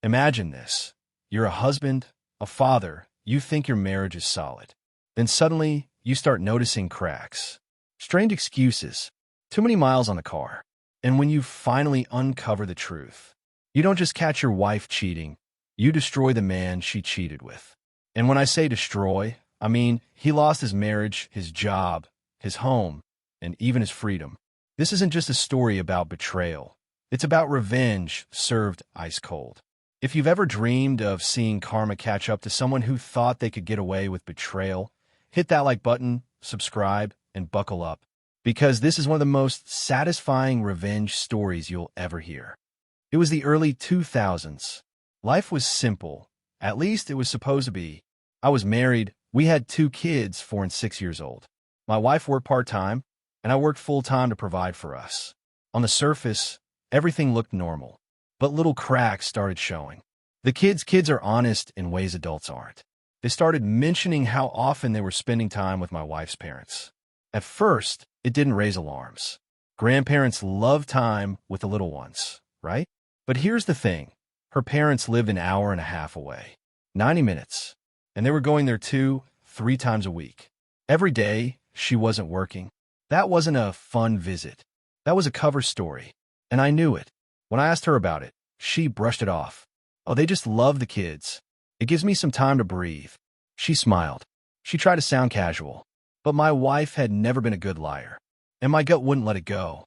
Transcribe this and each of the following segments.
Imagine this. You're a husband, a father, you think your marriage is solid. Then suddenly, you start noticing cracks. Strained excuses. Too many miles on the car. And when you finally uncover the truth, you don't just catch your wife cheating, you destroy the man she cheated with. And when I say destroy, I mean he lost his marriage, his job, his home, and even his freedom. This isn't just a story about betrayal. It's about revenge served ice cold. If you've ever dreamed of seeing karma catch up to someone who thought they could get away with betrayal, hit that like button, subscribe, and buckle up, because this is one of the most satisfying revenge stories you'll ever hear. It was the early 2000s. Life was simple. At least it was supposed to be. I was married. We had 2 kids, 4 and 6 years old. My wife worked part-time, and I worked full-time to provide for us. On the surface, everything looked normal, but little cracks started showing. The kids are honest in ways adults aren't. They started mentioning how often they were spending time with my wife's parents. At first, it didn't raise alarms. Grandparents love time with the little ones, right? But here's the thing. Her parents lived an hour and a half away, 90 minutes, and they were going there 2, 3 times a week. Every day, she wasn't working. That wasn't a fun visit. That was a cover story, and I knew it. When I asked her about it, she brushed it off. Oh, they just love the kids. It gives me some time to breathe. She smiled. She tried to sound casual, but my wife had never been a good liar, and my gut wouldn't let it go.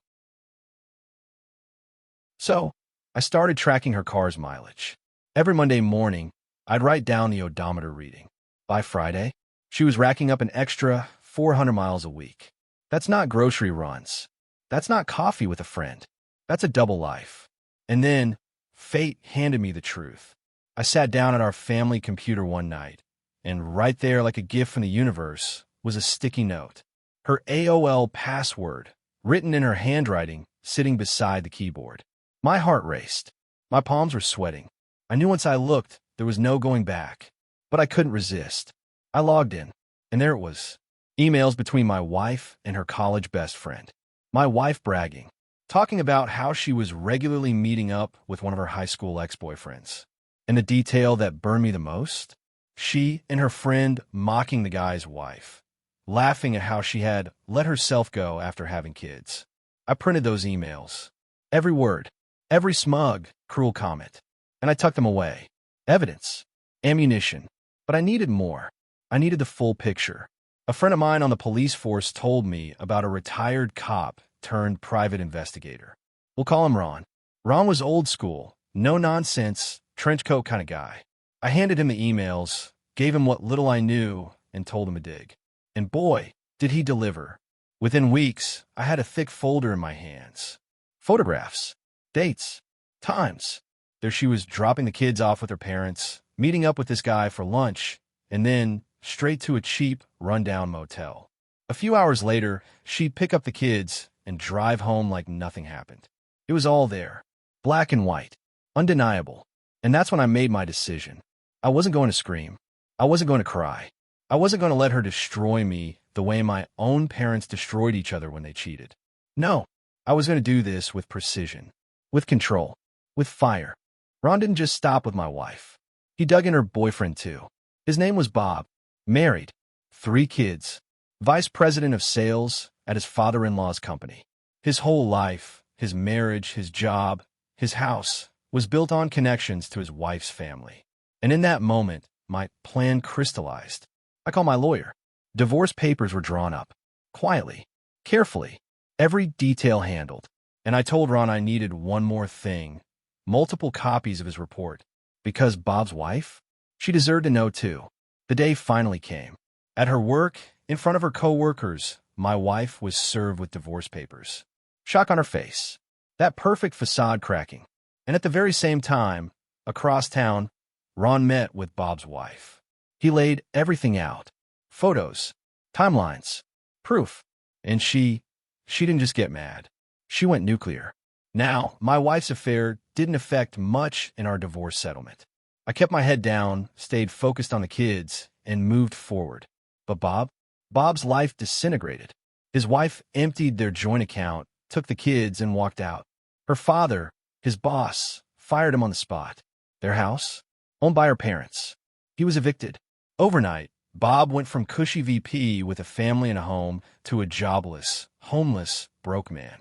So, I started tracking her car's mileage. Every Monday morning, I'd write down the odometer reading. By Friday, she was racking up an extra 400 miles a week. That's not grocery runs. That's not coffee with a friend. That's a double life. And then, fate handed me the truth. I sat down at our family computer one night, and right there, like a gift from the universe, was a sticky note. Her AOL password, written in her handwriting, sitting beside the keyboard. My heart raced. My palms were sweating. I knew once I looked, there was no going back. But I couldn't resist. I logged in, and there it was. Emails between my wife and her college best friend. My wife bragging, talking about how she was regularly meeting up with one of her high school ex-boyfriends. And the detail that burned me the most? She and her friend mocking the guy's wife, laughing at how she had let herself go after having kids. I printed those emails. Every word, every smug, cruel comment. And I tucked them away. Evidence. Ammunition. But I needed more. I needed the full picture. A friend of mine on the police force told me about a retired cop turned private investigator. We'll call him Ron. Ron was old school, no nonsense, trench coat kind of guy. I handed him the emails, gave him what little I knew, and told him to dig. And boy, did he deliver. Within weeks, I had a thick folder in my hands. Photographs, dates, times. There she was dropping the kids off with her parents, meeting up with this guy for lunch, and then straight to a cheap, rundown motel. A few hours later, she'd pick up the kids and drive home like nothing happened. It was all there, black and white, undeniable. And that's when I made my decision. I wasn't going to scream. I wasn't going to cry. I wasn't going to let her destroy me the way my own parents destroyed each other when they cheated. No, I was going to do this with precision, with control, with fire. Ron didn't just stop with my wife. He dug in her boyfriend too. His name was Bob, married, 3 kids, vice president of sales at his father-in-law's company. His whole life, his marriage, his job, his house, was built on connections to his wife's family. And in that moment, my plan crystallized. I called my lawyer. Divorce papers were drawn up, quietly, carefully, every detail handled. And I told Ron I needed one more thing, multiple copies of his report. Because Bob's wife? She deserved to know too. The day finally came. At her work, in front of her co-workers, my wife was served with divorce papers. Shock on her face. That perfect facade cracking. And at the very same time, across town, Ron met with Bob's wife. He laid everything out. Photos, timelines, proof. And she didn't just get mad. She went nuclear. Now, my wife's affair didn't affect much in our divorce settlement. I kept my head down, stayed focused on the kids, and moved forward. But Bob's life disintegrated. His wife emptied their joint account, took the kids, and walked out. Her father, his boss, fired him on the spot. Their house? Owned by her parents. He was evicted. Overnight, Bob went from cushy VP with a family and a home to a jobless, homeless, broke man.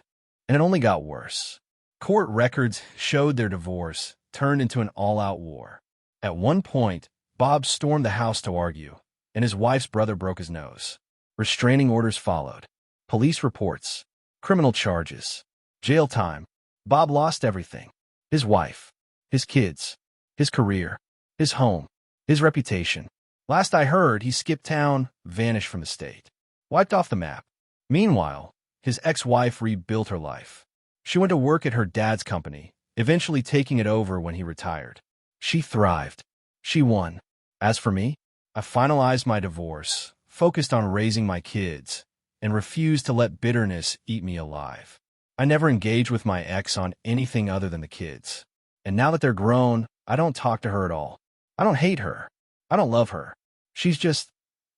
And it only got worse. Court records showed their divorce turned into an all-out war. At one point, Bob stormed the house to argue, and his wife's brother broke his nose. Restraining orders followed. Police reports. Criminal charges. Jail time. Bob lost everything. His wife. His kids. His career. His home. His reputation. Last I heard, he skipped town, vanished from the state. Wiped off the map. Meanwhile, his ex-wife rebuilt her life. She went to work at her dad's company, eventually taking it over when he retired. She thrived. She won. As for me, I finalized my divorce, focused on raising my kids, and refused to let bitterness eat me alive. I never engaged with my ex on anything other than the kids. And now that they're grown, I don't talk to her at all. I don't hate her. I don't love her. She's just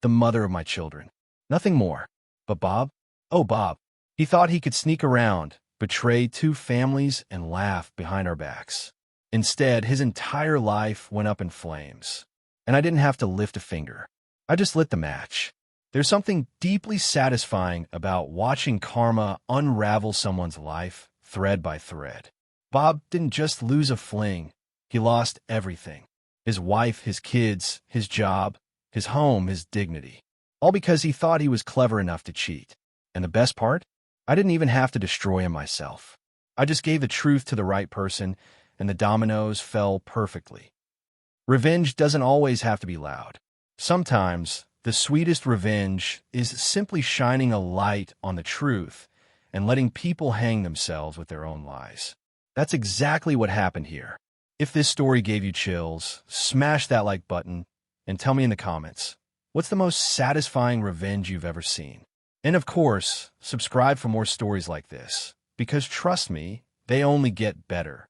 the mother of my children. Nothing more. But Bob? Oh, Bob. He thought he could sneak around, betray two families, and laugh behind our backs. Instead, his entire life went up in flames. And I didn't have to lift a finger. I just lit the match. There's something deeply satisfying about watching karma unravel someone's life, thread by thread. Bob didn't just lose a fling. He lost everything. His wife, his kids, his job, his home, his dignity. All because he thought he was clever enough to cheat. And the best part? I didn't even have to destroy him myself. I just gave the truth to the right person, and the dominoes fell perfectly. Revenge doesn't always have to be loud. Sometimes, the sweetest revenge is simply shining a light on the truth and letting people hang themselves with their own lies. That's exactly what happened here. If this story gave you chills, smash that like button and tell me in the comments, what's the most satisfying revenge you've ever seen? And of course, subscribe for more stories like this, because trust me, they only get better.